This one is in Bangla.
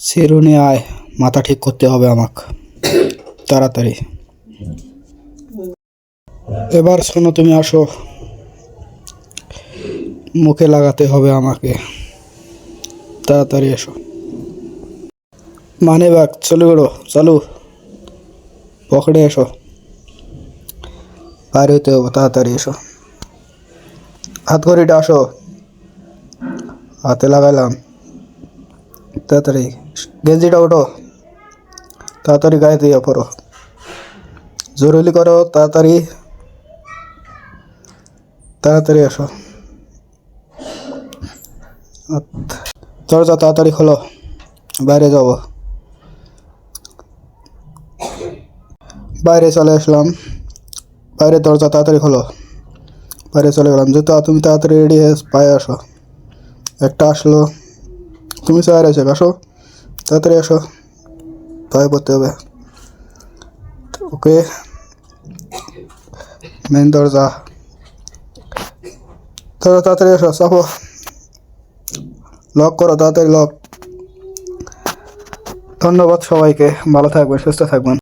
শিরুনি আয়, মাথা ঠিক করতে হবে আমাকে তাড়াতাড়ি। এবার শোনো, তুমি আসো, মুখে লাগাতে হবে আমাকে, তাড়াতাড়ি এসো। মানে ব্যাগ চলে বেরো, চালু পকেটে এসো, বাইরে হইতে হবে, তাড়াতাড়ি এসো। হাত ঘড়িটা আসো, হাতে লাগাইলাম, তাড়াতাড়ি। গেঞ্জিটা ওঠো, তাড়াতাড়ি গায়ে দিয়ে পড়ো, জরুরি করো, তাড়াতাড়ি তাড়াতাড়ি এসো। দরজা তাড়াতাড়ি খোলো, বাইরে যাব। বাইরে চলে আসলাম, বাইরে দরজা তাড়াতাড়ি খোলো, বাইরে চলে গেলাম। জুতো তুমি তাড়াতাড়ি রেডি হয়ে পায়ে আসো। একটা আসলো, তুমি চায় রয়েছে, আসো তাড়াতাড়ি আসো, পায়ে পড়তে হবে। ওকে, মেন দরজা, তাড়াতাড়ি এসো, চাপো, লক করো, তাড়াতাড়ি লক। ধন্যবাদ সবাইকে, ভালো থাকবেন, সুস্থ থাকবেন।